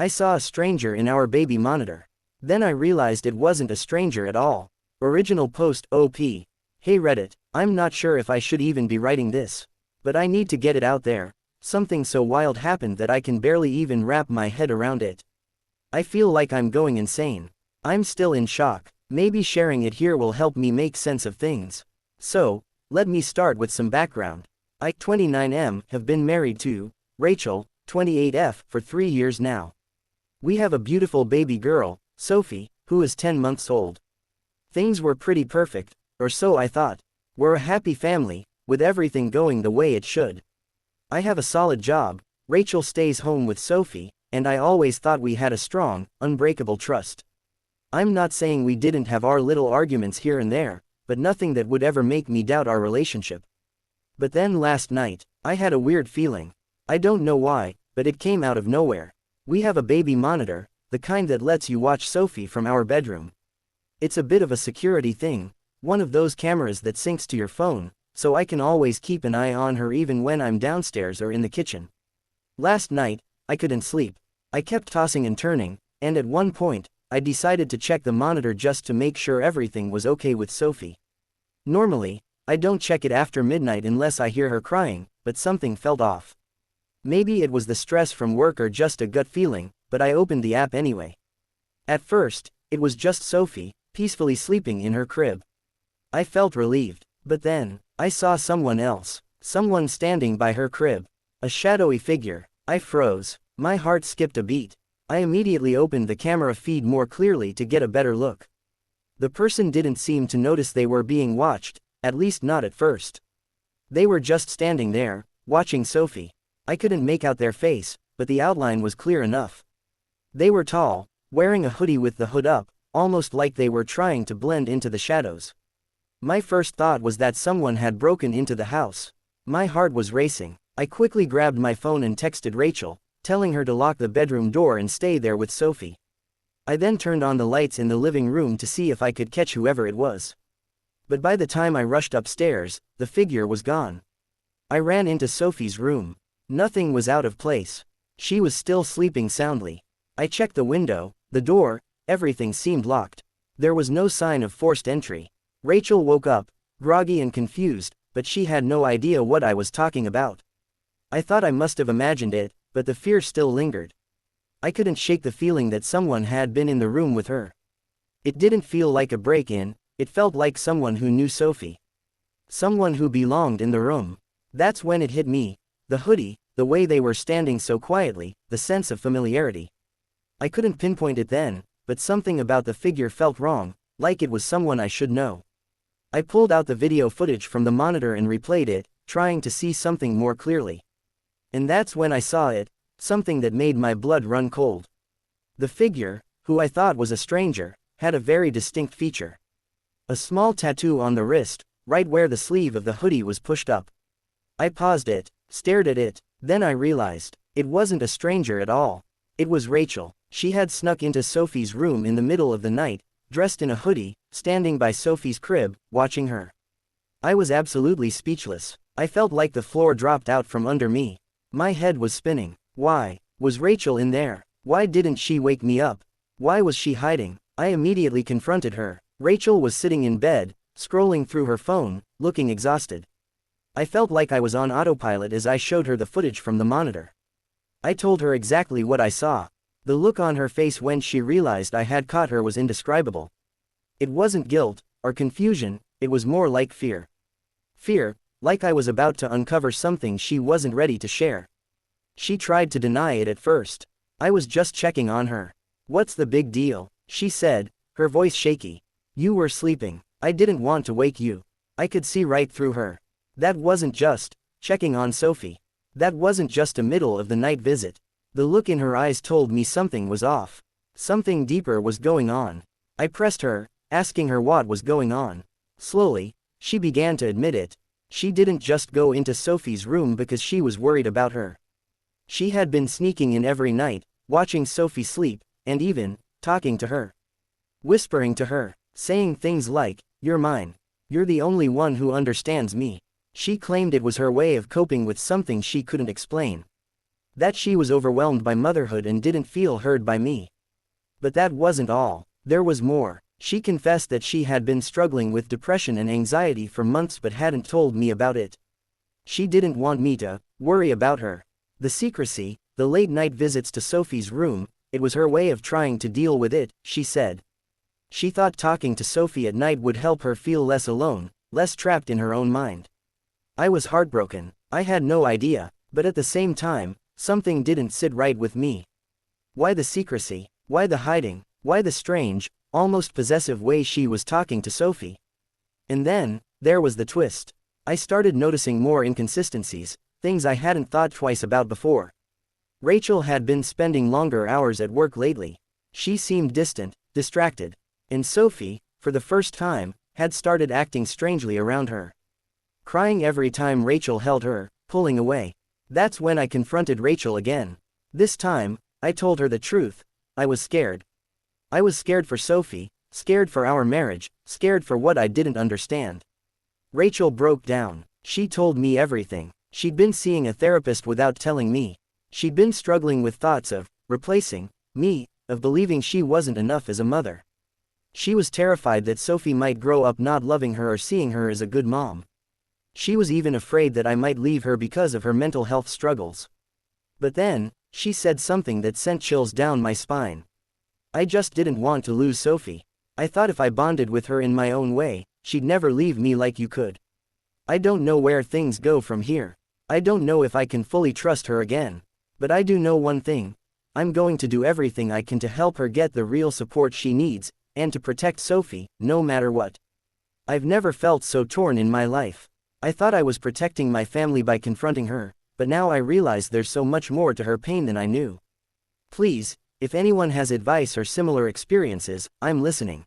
I saw a stranger in our baby monitor. Then I realized it wasn't a stranger at all. Original post OP. Hey Reddit, I'm not sure if I should even be writing this. But I need to get it out there. Something so wild happened that I can barely even wrap my head around it. I feel like I'm going insane. I'm still in shock. Maybe sharing it here will help me make sense of things. So, let me start with some background. I, 29M, have been married to Rachel, 28F, for 3 years now. We have a beautiful baby girl, Sophie, who is 10 months old. Things were pretty perfect, or so I thought. We're a happy family, with everything going the way it should. I have a solid job, Rachel stays home with Sophie, and I always thought we had a strong, unbreakable trust. I'm not saying we didn't have our little arguments here and there, but nothing that would ever make me doubt our relationship. But then last night, I had a weird feeling. I don't know why, but it came out of nowhere. We have a baby monitor, the kind that lets you watch Sophie from our bedroom. It's a bit of a security thing, one of those cameras that syncs to your phone, so I can always keep an eye on her even when I'm downstairs or in the kitchen. Last night, I couldn't sleep. I kept tossing and turning, and at one point, I decided to check the monitor just to make sure everything was okay with Sophie. Normally, I don't check it after midnight unless I hear her crying, but something felt off. Maybe it was the stress from work or just a gut feeling, but I opened the app anyway. At first, it was just Sophie, peacefully sleeping in her crib. I felt relieved, but then, I saw someone else, someone standing by her crib. A shadowy figure. I froze. My heart skipped a beat. I immediately opened the camera feed more clearly to get a better look. The person didn't seem to notice they were being watched, at least not at first. They were just standing there, watching Sophie. I couldn't make out their face, but the outline was clear enough. They were tall, wearing a hoodie with the hood up, almost like they were trying to blend into the shadows. My first thought was that someone had broken into the house. My heart was racing. I quickly grabbed my phone and texted Rachel, telling her to lock the bedroom door and stay there with Sophie. I then turned on the lights in the living room to see if I could catch whoever it was. But by the time I rushed upstairs, the figure was gone. I ran into Sophie's room. Nothing was out of place. She was still sleeping soundly. I checked the window, the door, everything seemed locked. There was no sign of forced entry. Rachel woke up, groggy and confused, but she had no idea what I was talking about. I thought I must have imagined it, but the fear still lingered. I couldn't shake the feeling that someone had been in the room with her. It didn't feel like a break-in, it felt like someone who knew Sophie. Someone who belonged in the room. That's when it hit me. The hoodie, the way they were standing so quietly, the sense of familiarity. I couldn't pinpoint it then, but something about the figure felt wrong, like it was someone I should know. I pulled out the video footage from the monitor and replayed it, trying to see something more clearly. And that's when I saw it, something that made my blood run cold. The figure, who I thought was a stranger, had a very distinct feature. A small tattoo on the wrist, right where the sleeve of the hoodie was pushed up. I paused it, stared at it, then I realized, it wasn't a stranger at all. It was Rachel. She had snuck into Sophie's room in the middle of the night, dressed in a hoodie, standing by Sophie's crib, watching her. I was absolutely speechless. I felt like the floor dropped out from under me. My head was spinning. Why was Rachel in there? Why didn't she wake me up? Why was she hiding? I immediately confronted her. Rachel was sitting in bed, scrolling through her phone, looking exhausted. I felt like I was on autopilot as I showed her the footage from the monitor. I told her exactly what I saw. The look on her face when she realized I had caught her was indescribable. It wasn't guilt or confusion, it was more like fear. Fear, like I was about to uncover something she wasn't ready to share. She tried to deny it at first. I was just checking on her. "What's the big deal?" she said, her voice shaky. "You were sleeping. I didn't want to wake you." I could see right through her. That wasn't just checking on Sophie. That wasn't just a middle-of-the-night visit. The look in her eyes told me something was off. Something deeper was going on. I pressed her, asking her what was going on. Slowly, she began to admit it. She didn't just go into Sophie's room because she was worried about her. She had been sneaking in every night, watching Sophie sleep, and even talking to her. Whispering to her, saying things like, "You're mine. You're the only one who understands me." She claimed it was her way of coping with something she couldn't explain. That she was overwhelmed by motherhood and didn't feel heard by me. But that wasn't all. There was more. She confessed that she had been struggling with depression and anxiety for months but hadn't told me about it. She didn't want me to worry about her. The secrecy, the late-night visits to Sophie's room, it was her way of trying to deal with it, she said. She thought talking to Sophie at night would help her feel less alone, less trapped in her own mind. I was heartbroken. I had no idea, but at the same time, something didn't sit right with me. Why the secrecy? Why the hiding? Why the strange, almost possessive way she was talking to Sophie? And then, there was the twist. I started noticing more inconsistencies, things I hadn't thought twice about before. Rachel had been spending longer hours at work lately. She seemed distant, distracted. And Sophie, for the first time, had started acting strangely around her. Crying every time Rachel held her, pulling away. That's when I confronted Rachel again. This time, I told her the truth. I was scared. I was scared for Sophie, scared for our marriage, scared for what I didn't understand. Rachel broke down. She told me everything. She'd been seeing a therapist without telling me. She'd been struggling with thoughts of replacing me, of believing she wasn't enough as a mother. She was terrified that Sophie might grow up not loving her or seeing her as a good mom. She was even afraid that I might leave her because of her mental health struggles. But then, she said something that sent chills down my spine. I just didn't want to lose Sophie. I thought if I bonded with her in my own way, she'd never leave me like you could. I don't know where things go from here. I don't know if I can fully trust her again. But I do know one thing. I'm going to do everything I can to help her get the real support she needs, and to protect Sophie, no matter what. I've never felt so torn in my life. I thought I was protecting my family by confronting her, but now I realize there's so much more to her pain than I knew. Please, if anyone has advice or similar experiences, I'm listening.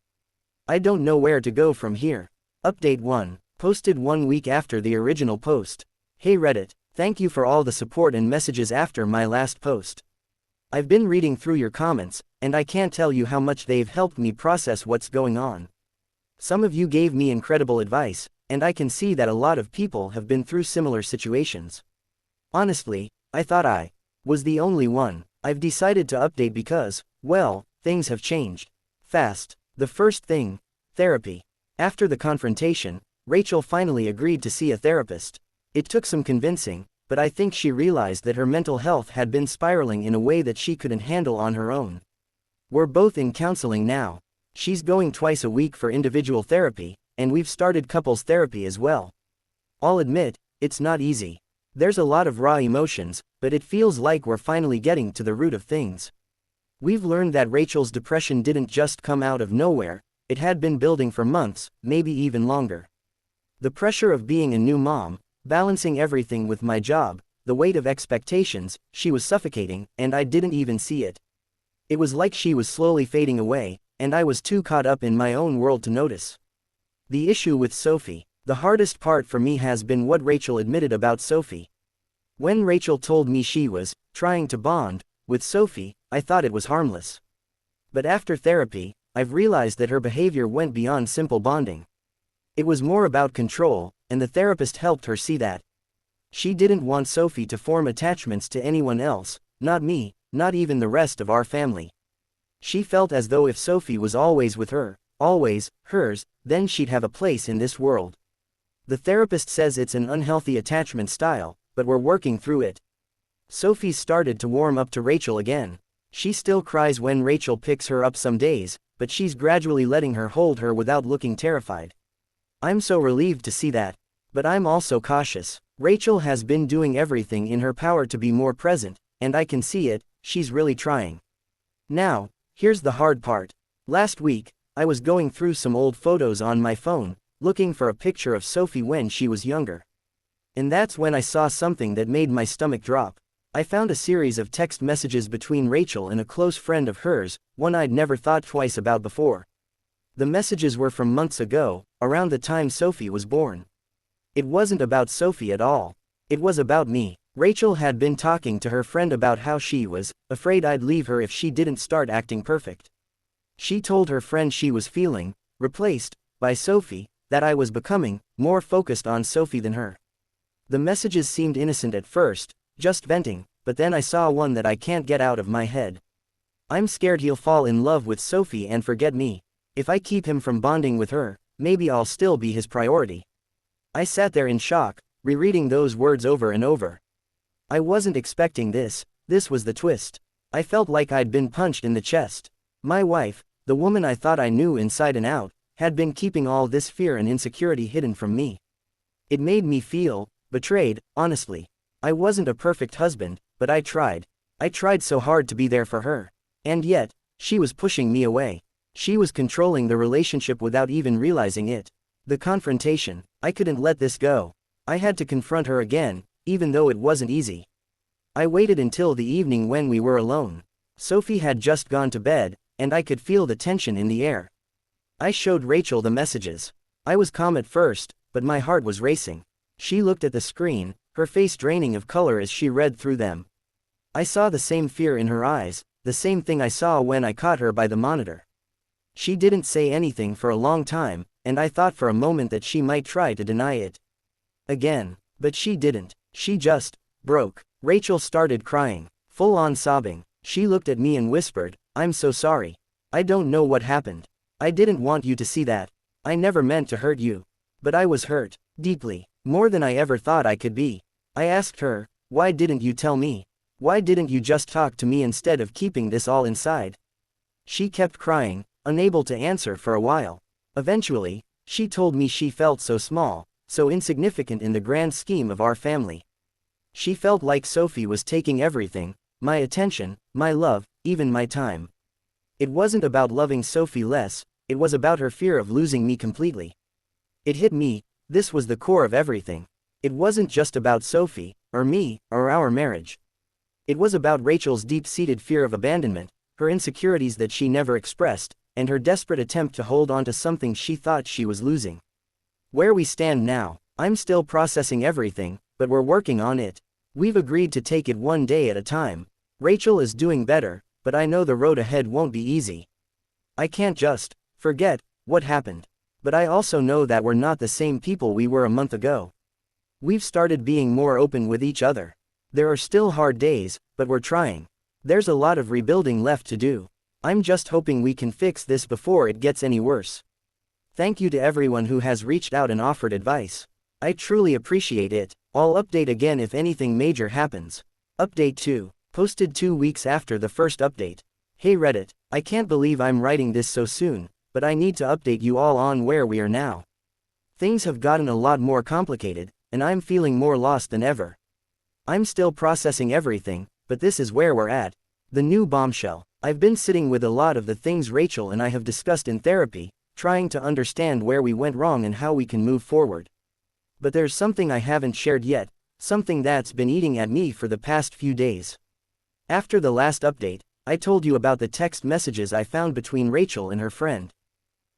I don't know where to go from here. Update 1. Posted 1 week after the original post. Hey Reddit, thank you for all the support and messages after my last post. I've been reading through your comments, and I can't tell you how much they've helped me process what's going on. Some of you gave me incredible advice, and I can see that a lot of people have been through similar situations. Honestly, I thought I was the only one. I've decided to update because, well, things have changed fast. The first thing, therapy. After the confrontation, Rachel finally agreed to see a therapist. It took some convincing, but I think she realized that her mental health had been spiraling in a way that she couldn't handle on her own. We're both in counseling now. She's going twice a week for individual therapy, and we've started couples therapy as well. I'll admit, it's not easy. There's a lot of raw emotions, but it feels like we're finally getting to the root of things. We've learned that Rachel's depression didn't just come out of nowhere, it had been building for months, maybe even longer. The pressure of being a new mom, balancing everything with my job, the weight of expectations, she was suffocating, and I didn't even see it. It was like she was slowly fading away, and I was too caught up in my own world to notice. The issue with Sophie. The hardest part for me has been what Rachel admitted about Sophie. When Rachel told me she was trying to bond with Sophie, I thought it was harmless. But after therapy, I've realized that her behavior went beyond simple bonding. It was more about control, and the therapist helped her see that. She didn't want Sophie to form attachments to anyone else, not me, not even the rest of our family. She felt as though if Sophie was always with her, always hers, then she'd have a place in this world. The therapist says it's an unhealthy attachment style, but we're working through it. Sophie started to warm up to Rachel again. She still cries when Rachel picks her up some days, but she's gradually letting her hold her without looking terrified. I'm so relieved to see that. But I'm also cautious. Rachel has been doing everything in her power to be more present, and I can see it, she's really trying. Now, here's the hard part. Last week, I was going through some old photos on my phone, looking for a picture of Sophie when she was younger. And that's when I saw something that made my stomach drop. I found a series of text messages between Rachel and a close friend of hers, one I'd never thought twice about before. The messages were from months ago, around the time Sophie was born. It wasn't about Sophie at all. It was about me. Rachel had been talking to her friend about how she was afraid I'd leave her if she didn't start acting perfect. She told her friend she was feeling replaced by Sophie, that I was becoming more focused on Sophie than her. The messages seemed innocent at first, just venting, but then I saw one that I can't get out of my head. I'm scared he'll fall in love with Sophie and forget me. If I keep him from bonding with her, maybe I'll still be his priority. I sat there in shock, rereading those words over and over. I wasn't expecting this was the twist. I felt like I'd been punched in the chest. My wife, the woman I thought I knew inside and out, had been keeping all this fear and insecurity hidden from me. It made me feel betrayed, honestly. I wasn't a perfect husband, but I tried. I tried so hard to be there for her. And yet, she was pushing me away. She was controlling the relationship without even realizing it. The confrontation, I couldn't let this go. I had to confront her again, even though it wasn't easy. I waited until the evening when we were alone. Sophie had just gone to bed, and I could feel the tension in the air. I showed Rachel the messages. I was calm at first, but my heart was racing. She looked at the screen, her face draining of color as she read through them. I saw the same fear in her eyes, the same thing I saw when I caught her by the monitor. She didn't say anything for a long time, and I thought for a moment that she might try to deny it again, but she didn't. She just broke. Rachel started crying, full-on sobbing. She looked at me and whispered, "I'm so sorry. I don't know what happened. I didn't want you to see that. I never meant to hurt you. But I was hurt, deeply, more than I ever thought I could be." I asked her, "Why didn't you tell me? Why didn't you just talk to me instead of keeping this all inside?" She kept crying, unable to answer for a while. Eventually, she told me she felt so small, so insignificant in the grand scheme of our family. She felt like Sophie was taking everything, my attention, my love, even my time. It wasn't about loving Sophie less, it was about her fear of losing me completely. It hit me, this was the core of everything. It wasn't just about Sophie, or me, or our marriage. It was about Rachel's deep-seated fear of abandonment, her insecurities that she never expressed, and her desperate attempt to hold on to something she thought she was losing. Where we stand now, I'm still processing everything, but we're working on it. We've agreed to take it one day at a time. Rachel is doing better, but I know the road ahead won't be easy. I can't just forget what happened. But I also know that we're not the same people we were a month ago. We've started being more open with each other. There are still hard days, but we're trying. There's a lot of rebuilding left to do. I'm just hoping we can fix this before it gets any worse. Thank you to everyone who has reached out and offered advice. I truly appreciate it. I'll update again if anything major happens. Update 2. Posted 2 weeks after the first update. Hey Reddit, I can't believe I'm writing this so soon, but I need to update you all on where we are now. Things have gotten a lot more complicated, and I'm feeling more lost than ever. I'm still processing everything, but this is where we're at. The new bombshell. I've been sitting with a lot of the things Rachel and I have discussed in therapy, trying to understand where we went wrong and how we can move forward. But there's something I haven't shared yet, something that's been eating at me for the past few days. After the last update, I told you about the text messages I found between Rachel and her friend.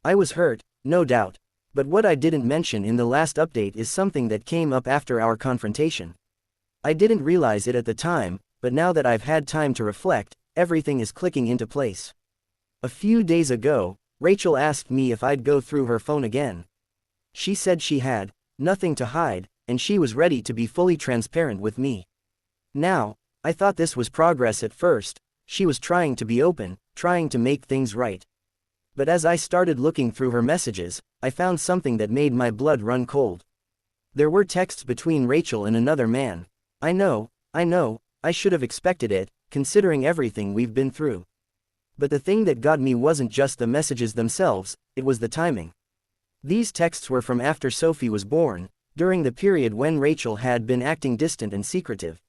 I was hurt, no doubt. But what I didn't mention in the last update is something that came up after our confrontation. I didn't realize it at the time, but now that I've had time to reflect, everything is clicking into place. A few days ago, Rachel asked me if I'd go through her phone again. She said she had nothing to hide, and she was ready to be fully transparent with me. Now, I thought this was progress at first. She was trying to be open, trying to make things right. But as I started looking through her messages, I found something that made my blood run cold. There were texts between Rachel and another man. I know, I should have expected it, considering everything we've been through. But the thing that got me wasn't just the messages themselves, it was the timing. These texts were from after Sophie was born, during the period when Rachel had been acting distant and secretive.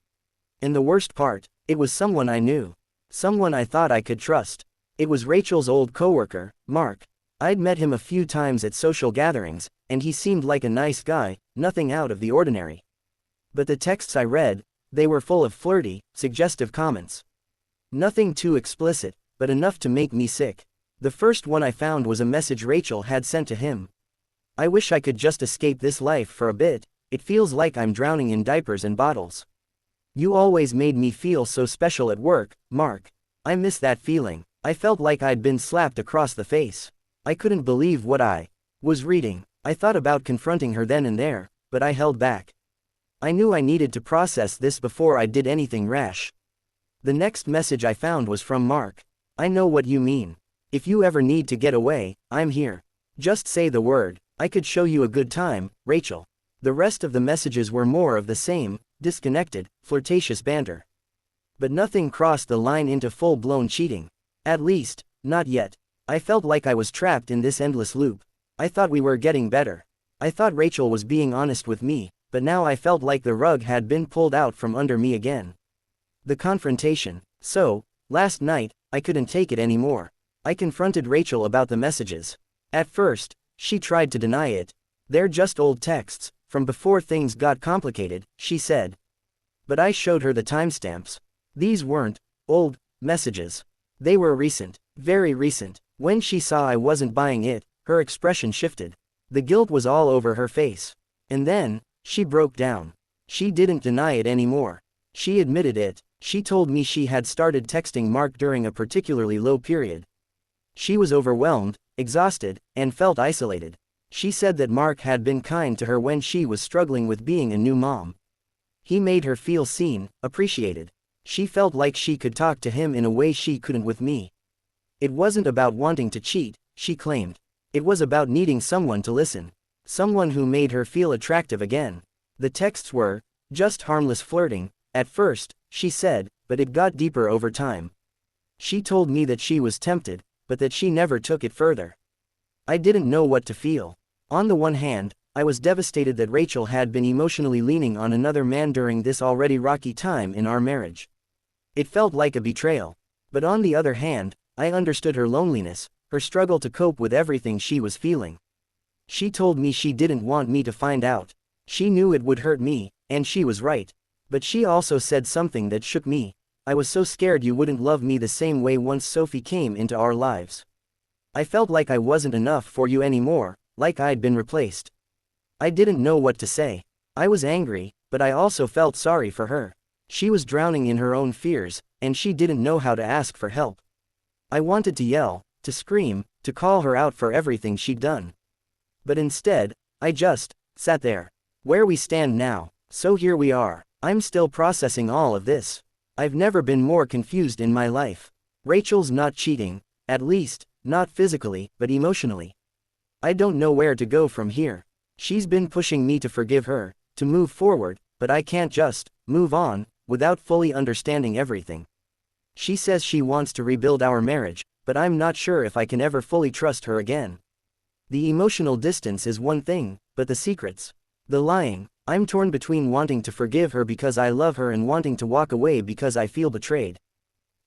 And the worst part, it was someone I knew. Someone I thought I could trust. It was Rachel's old coworker, Mark. I'd met him a few times at social gatherings, and he seemed like a nice guy, nothing out of the ordinary. But the texts I read, they were full of flirty, suggestive comments. Nothing too explicit, but enough to make me sick. The first one I found was a message Rachel had sent to him. "I wish I could just escape this life for a bit. It feels like I'm drowning in diapers and bottles. You always made me feel so special at work, Mark. I miss that feeling." I felt like I'd been slapped across the face. I couldn't believe what I was reading. I thought about confronting her then and there, but I held back. I knew I needed to process this before I did anything rash. The next message I found was from Mark. I know what you mean. If you ever need to get away, I'm here. Just say the word. I could show you a good time, Rachel. The rest of the messages were more of the same, disconnected, flirtatious banter. But nothing crossed the line into full-blown cheating. At least, not yet. I felt like I was trapped in this endless loop. I thought we were getting better. I thought Rachel was being honest with me, but now I felt like the rug had been pulled out from under me again. The confrontation. So, last night, I couldn't take it anymore. I confronted Rachel about the messages. At first, she tried to deny it. They're just old texts, from before things got complicated, she said. But I showed her the timestamps. These weren't old messages. They were recent, very recent. When she saw I wasn't buying it, her expression shifted. The guilt was all over her face. And then, she broke down. She didn't deny it anymore. She admitted it. She told me she had started texting Mark during a particularly low period. She was overwhelmed, exhausted, and felt isolated. She said that Mark had been kind to her when she was struggling with being a new mom. He made her feel seen, appreciated. She felt like she could talk to him in a way she couldn't with me. It wasn't about wanting to cheat, she claimed. It was about needing someone to listen. Someone who made her feel attractive again. The texts were just harmless flirting, at first, she said, but it got deeper over time. She told me that she was tempted, but that she never took it further. I didn't know what to feel. On the one hand, I was devastated that Rachel had been emotionally leaning on another man during this already rocky time in our marriage. It felt like a betrayal. But on the other hand, I understood her loneliness, her struggle to cope with everything she was feeling. She told me she didn't want me to find out. She knew it would hurt me, and she was right. But she also said something that shook me. I was so scared you wouldn't love me the same way once Sophie came into our lives. I felt like I wasn't enough for you anymore, like I'd been replaced. I didn't know what to say. I was angry, but I also felt sorry for her. She was drowning in her own fears, and she didn't know how to ask for help. I wanted to yell, to scream, to call her out for everything she'd done. But instead, I just sat there. Where we stand now, so here we are. I'm still processing all of this. I've never been more confused in my life. Rachel's not cheating, at least, not physically, but emotionally. I don't know where to go from here. She's been pushing me to forgive her, to move forward, but I can't just move on without fully understanding everything. She says she wants to rebuild our marriage, but I'm not sure if I can ever fully trust her again. The emotional distance is one thing, but the secrets, the lying, I'm torn between wanting to forgive her because I love her and wanting to walk away because I feel betrayed.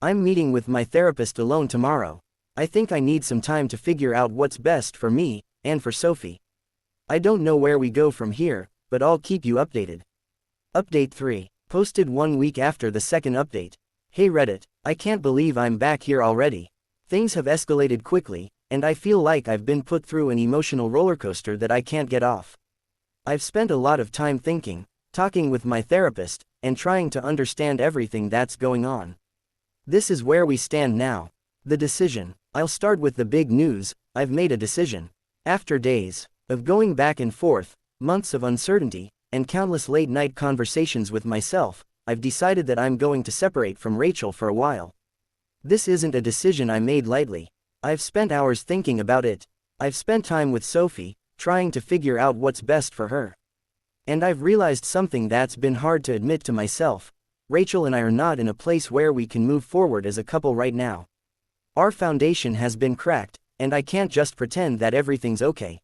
I'm meeting with my therapist alone tomorrow. I think I need some time to figure out what's best for me, and for Sophie. I don't know where we go from here, but I'll keep you updated. Update 3. Posted 1 week after the second update. Hey Reddit, I can't believe I'm back here already. Things have escalated quickly, and I feel like I've been put through an emotional roller coaster that I can't get off. I've spent a lot of time thinking, talking with my therapist, and trying to understand everything that's going on. This is where we stand now. The decision. I'll start with the big news. I've made a decision. After days of going back and forth, months of uncertainty, and countless late-night conversations with myself, I've decided that I'm going to separate from Rachel for a while. This isn't a decision I made lightly. I've spent hours thinking about it. I've spent time with Sophie, trying to figure out what's best for her. And I've realized something that's been hard to admit to myself. Rachel and I are not in a place where we can move forward as a couple right now. Our foundation has been cracked, and I can't just pretend that everything's okay.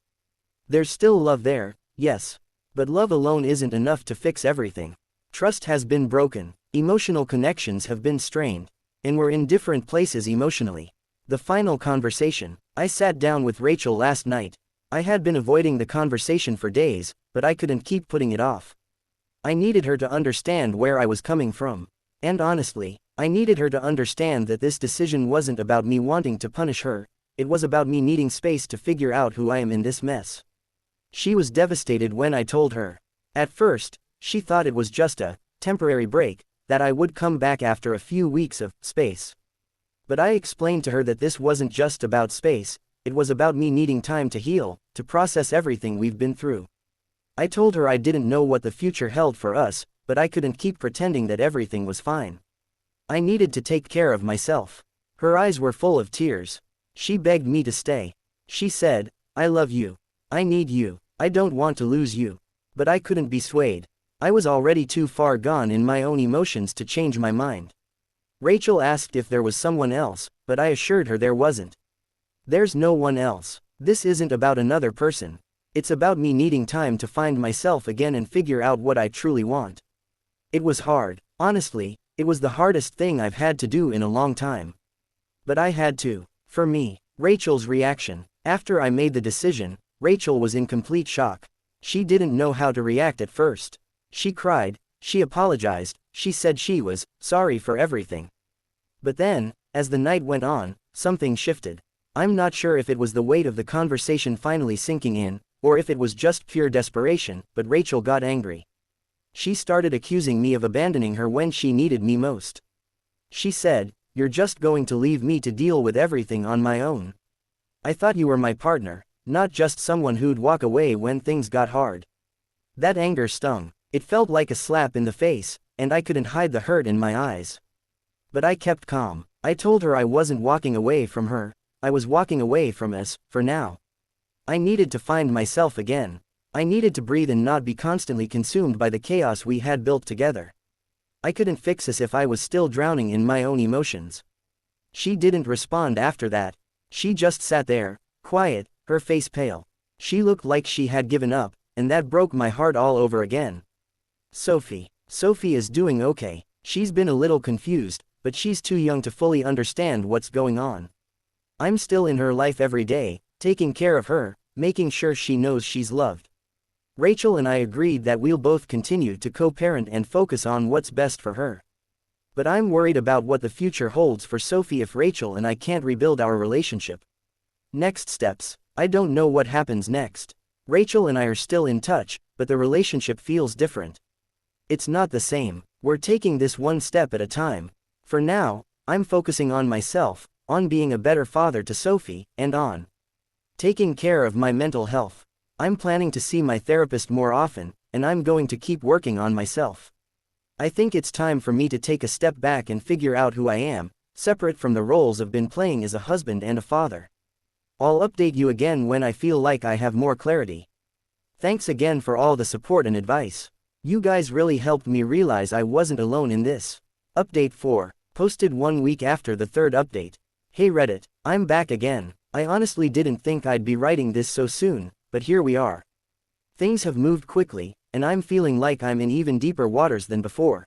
There's still love there, yes. But love alone isn't enough to fix everything. Trust has been broken, emotional connections have been strained, and we're in different places emotionally. The final conversation. I sat down with Rachel last night. I had been avoiding the conversation for days, but I couldn't keep putting it off. I needed her to understand where I was coming from. And honestly, I needed her to understand that this decision wasn't about me wanting to punish her, it was about me needing space to figure out who I am in this mess. She was devastated when I told her. At first, she thought it was just a temporary break, that I would come back after a few weeks of space. But I explained to her that this wasn't just about space, it was about me needing time to heal, to process everything we've been through. I told her I didn't know what the future held for us, but I couldn't keep pretending that everything was fine. I needed to take care of myself. Her eyes were full of tears. She begged me to stay. She said, "I love you. I need you. I don't want to lose you." But I couldn't be swayed. I was already too far gone in my own emotions to change my mind. Rachel asked if there was someone else, but I assured her there wasn't. There's no one else. This isn't about another person. It's about me needing time to find myself again and figure out what I truly want. It was hard. Honestly, it was the hardest thing I've had to do in a long time. But I had to. For me. Rachel's reaction. After I made the decision, Rachel was in complete shock. She didn't know how to react at first. She cried, she apologized, she said she was sorry for everything. But then, as the night went on, something shifted. I'm not sure if it was the weight of the conversation finally sinking in, or if it was just pure desperation, but Rachel got angry. She started accusing me of abandoning her when she needed me most. She said, "You're just going to leave me to deal with everything on my own. I thought you were my partner, not just someone who'd walk away when things got hard." That anger stung. It felt like a slap in the face, and I couldn't hide the hurt in my eyes. But I kept calm. I told her I wasn't walking away from her, I was walking away from us, for now. I needed to find myself again. I needed to breathe and not be constantly consumed by the chaos we had built together. I couldn't fix us if I was still drowning in my own emotions. She didn't respond after that. She just sat there, quiet, her face pale. She looked like she had given up, and that broke my heart all over again. Sophie. Sophie is doing okay. She's been a little confused, but she's too young to fully understand what's going on. I'm still in her life every day, taking care of her, making sure she knows she's loved. Rachel and I agreed that we'll both continue to co-parent and focus on what's best for her. But I'm worried about what the future holds for Sophie if Rachel and I can't rebuild our relationship. Next steps. I don't know what happens next. Rachel and I are still in touch, but the relationship feels different. It's not the same. We're taking this one step at a time. For now, I'm focusing on myself, on being a better father to Sophie, and on taking care of my mental health. I'm planning to see my therapist more often, and I'm going to keep working on myself. I think it's time for me to take a step back and figure out who I am, separate from the roles I've been playing as a husband and a father. I'll update you again when I feel like I have more clarity. Thanks again for all the support and advice. You guys really helped me realize I wasn't alone in this. Update 4, posted 1 week after the third update. Hey Reddit, I'm back again. I honestly didn't think I'd be writing this so soon, but here we are. Things have moved quickly, and I'm feeling like I'm in even deeper waters than before.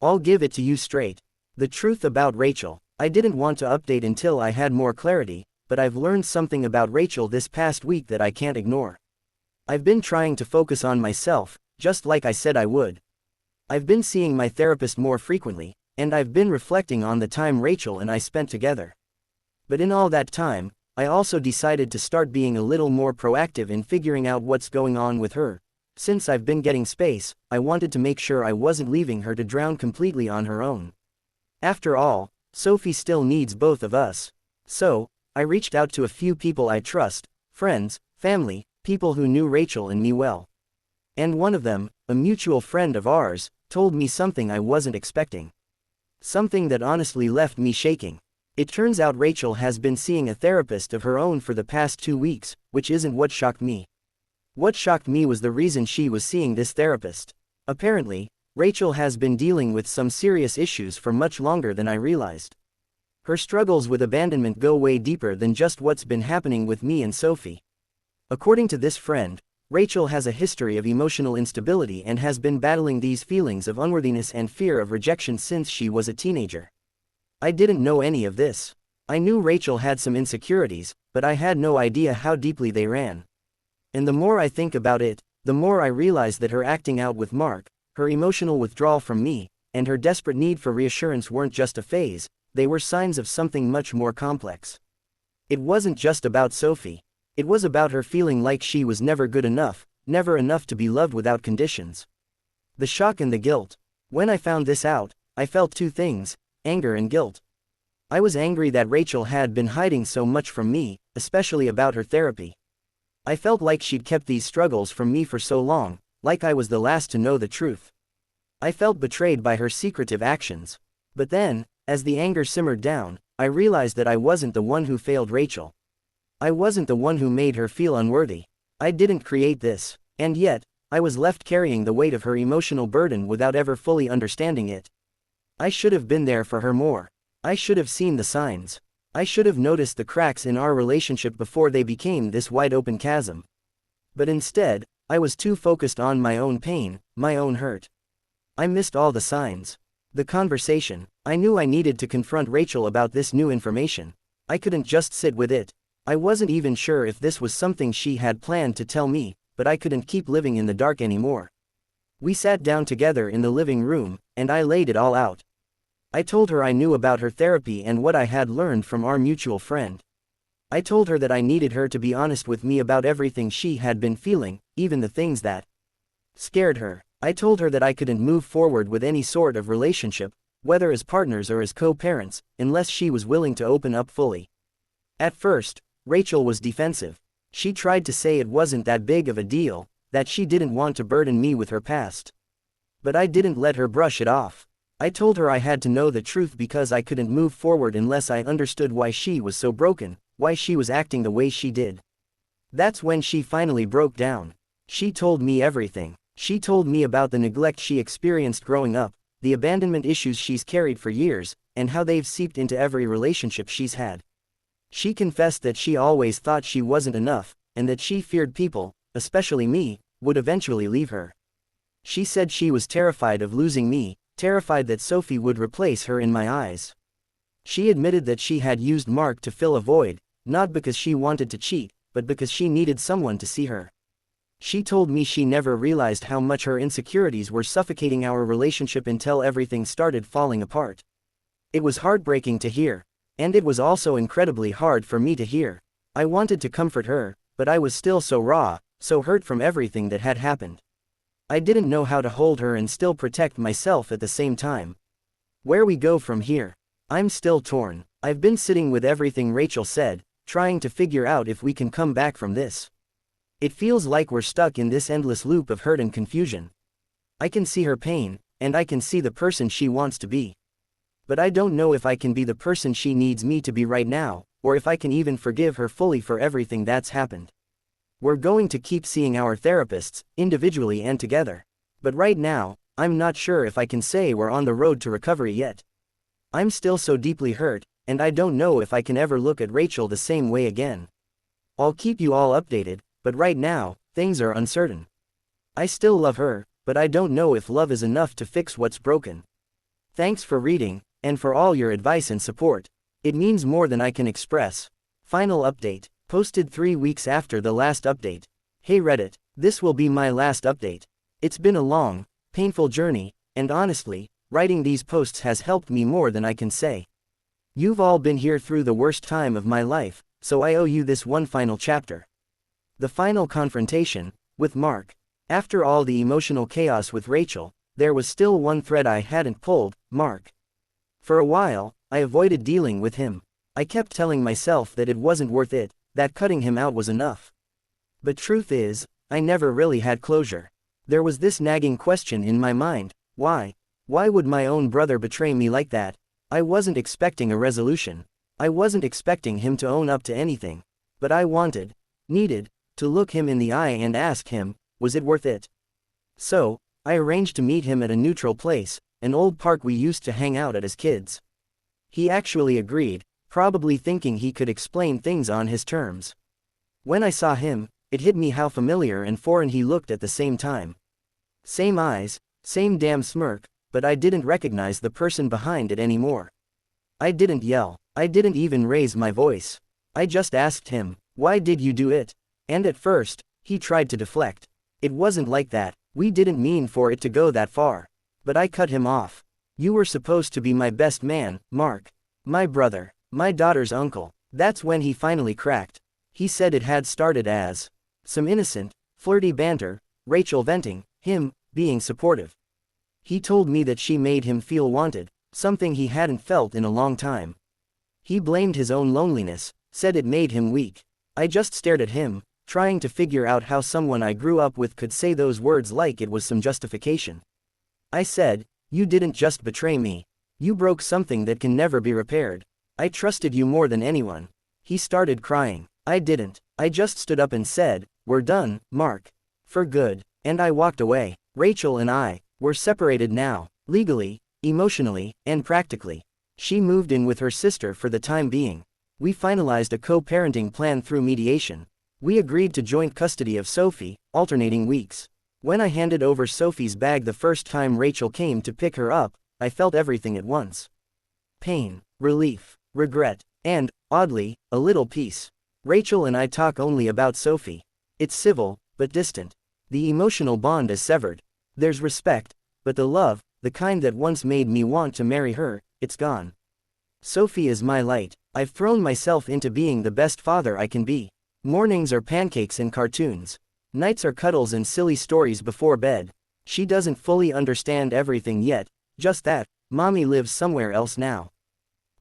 I'll give it to you straight. The truth about Rachel. I didn't want to update until I had more clarity, but I've learned something about Rachel this past week that I can't ignore. I've been trying to focus on myself, just like I said I would. I've been seeing my therapist more frequently, and I've been reflecting on the time Rachel and I spent together. But in all that time, I also decided to start being a little more proactive in figuring out what's going on with her. Since I've been getting space, I wanted to make sure I wasn't leaving her to drown completely on her own. After all, Sophie still needs both of us. So, I reached out to a few people I trust, friends, family, people who knew Rachel and me well. And one of them, a mutual friend of ours, told me something I wasn't expecting. Something that honestly left me shaking. It turns out Rachel has been seeing a therapist of her own for the past 2 weeks, which isn't what shocked me. What shocked me was the reason she was seeing this therapist. Apparently, Rachel has been dealing with some serious issues for much longer than I realized. Her struggles with abandonment go way deeper than just what's been happening with me and Sophie. According to this friend, Rachel has a history of emotional instability and has been battling these feelings of unworthiness and fear of rejection since she was a teenager. I didn't know any of this. I knew Rachel had some insecurities, but I had no idea how deeply they ran. And the more I think about it, the more I realize that her acting out with Mark, her emotional withdrawal from me, and her desperate need for reassurance weren't just a phase, they were signs of something much more complex. It wasn't just about Sophie. It was about her feeling like she was never good enough, never enough to be loved without conditions. The shock and the guilt. When I found this out, I felt 2 things, anger and guilt. I was angry that Rachel had been hiding so much from me, especially about her therapy. I felt like she'd kept these struggles from me for so long, like I was the last to know the truth. I felt betrayed by her secretive actions. But then, as the anger simmered down, I realized that I wasn't the one who failed Rachel. I wasn't the one who made her feel unworthy. I didn't create this, and yet, I was left carrying the weight of her emotional burden without ever fully understanding it. I should have been there for her more. I should have seen the signs. I should have noticed the cracks in our relationship before they became this wide-open chasm. But instead, I was too focused on my own pain, my own hurt. I missed all the signs. The conversation. I knew I needed to confront Rachel about this new information. I couldn't just sit with it. I wasn't even sure if this was something she had planned to tell me, but I couldn't keep living in the dark anymore. We sat down together in the living room, and I laid it all out. I told her I knew about her therapy and what I had learned from our mutual friend. I told her that I needed her to be honest with me about everything she had been feeling, even the things that scared her. I told her that I couldn't move forward with any sort of relationship, whether as partners or as co-parents, unless she was willing to open up fully. At first, Rachel was defensive. She tried to say it wasn't that big of a deal, that she didn't want to burden me with her past. But I didn't let her brush it off. I told her I had to know the truth because I couldn't move forward unless I understood why she was so broken, why she was acting the way she did. That's when she finally broke down. She told me everything. She told me about the neglect she experienced growing up, the abandonment issues she's carried for years, and how they've seeped into every relationship she's had. She confessed that she always thought she wasn't enough, and that she feared people, especially me, would eventually leave her. She said she was terrified of losing me, terrified that Sophie would replace her in my eyes. She admitted that she had used Mark to fill a void, not because she wanted to cheat, but because she needed someone to see her. She told me she never realized how much her insecurities were suffocating our relationship until everything started falling apart. It was heartbreaking to hear, and it was also incredibly hard for me to hear. I wanted to comfort her, but I was still so raw, so hurt from everything that had happened. I didn't know how to hold her and still protect myself at the same time. Where we go from here? I'm still torn. I've been sitting with everything Rachel said, trying to figure out if we can come back from this. It feels like we're stuck in this endless loop of hurt and confusion. I can see her pain, and I can see the person she wants to be. But I don't know if I can be the person she needs me to be right now, or if I can even forgive her fully for everything that's happened. We're going to keep seeing our therapists, individually and together. But right now, I'm not sure if I can say we're on the road to recovery yet. I'm still so deeply hurt, and I don't know if I can ever look at Rachel the same way again. I'll keep you all updated. But right now, things are uncertain. I still love her, but I don't know if love is enough to fix what's broken. Thanks for reading, and for all your advice and support. It means more than I can express. Final update, posted 3 weeks after the last update. Hey Reddit, this will be my last update. It's been a long, painful journey, and honestly, writing these posts has helped me more than I can say. You've all been here through the worst time of my life, so I owe you this one final chapter. The final confrontation, with Mark. After all the emotional chaos with Rachel, there was still one thread I hadn't pulled, Mark. For a while, I avoided dealing with him. I kept telling myself that it wasn't worth it, that cutting him out was enough. But truth is, I never really had closure. There was this nagging question in my mind, why? Why would my own brother betray me like that? I wasn't expecting a resolution. I wasn't expecting him to own up to anything. But I needed, to look him in the eye and ask him, was it worth it? So, I arranged to meet him at a neutral place, an old park we used to hang out at as kids. He actually agreed, probably thinking he could explain things on his terms. When I saw him, it hit me how familiar and foreign he looked at the same time. Same eyes, same damn smirk, but I didn't recognize the person behind it anymore. I didn't yell, I didn't even raise my voice. I just asked him, why did you do it? And at first, he tried to deflect. It wasn't like that, we didn't mean for it to go that far. But I cut him off. You were supposed to be my best man, Mark. My brother, my daughter's uncle. That's when he finally cracked. He said it had started as some innocent, flirty banter, Rachel venting, him being supportive. He told me that she made him feel wanted, something he hadn't felt in a long time. He blamed his own loneliness, said it made him weak. I just stared at him, trying to figure out how someone I grew up with could say those words like it was some justification. I said, "You didn't just betray me. You broke something that can never be repaired. I trusted you more than anyone." He started crying. I didn't. I just stood up and said, "We're done, Mark. For good." And I walked away. Rachel and I were separated now, legally, emotionally, and practically. She moved in with her sister for the time being. We finalized a co-parenting plan through mediation. We agreed to joint custody of Sophie, alternating weeks. When I handed over Sophie's bag the first time Rachel came to pick her up, I felt everything at once. Pain, relief, regret, and, oddly, a little peace. Rachel and I talk only about Sophie. It's civil, but distant. The emotional bond is severed. There's respect, but the love, the kind that once made me want to marry her, it's gone. Sophie is my light. I've thrown myself into being the best father I can be. Mornings are pancakes and cartoons. Nights are cuddles and silly stories before bed. She doesn't fully understand everything yet, just that, mommy lives somewhere else now.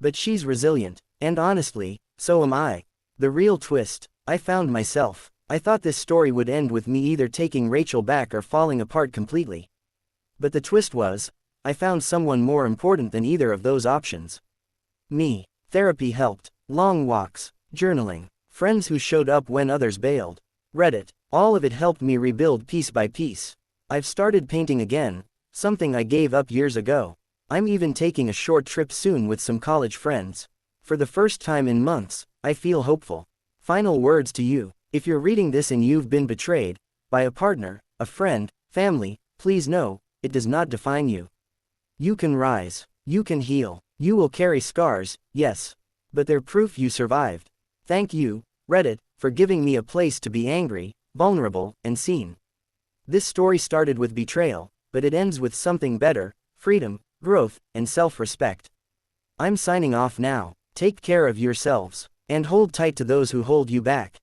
But she's resilient, and honestly, so am I. The real twist, I found myself. I thought this story would end with me either taking Rachel back or falling apart completely. But the twist was, I found someone more important than either of those options. Me. Therapy helped. Long walks. Journaling. Friends who showed up when others bailed. Reddit. All of it helped me rebuild piece by piece. I've started painting again, something I gave up years ago. I'm even taking a short trip soon with some college friends. For the first time in months, I feel hopeful. Final words to you. If you're reading this and you've been betrayed, by a partner, a friend, family, please know, it does not define you. You can rise. You can heal. You will carry scars, yes. But they're proof you survived. Thank you, Reddit, for giving me a place to be angry, vulnerable, and seen. This story started with betrayal, but it ends with something better: freedom, growth, and self-respect. I'm signing off now. Take care of yourselves, and hold tight to those who hold you back.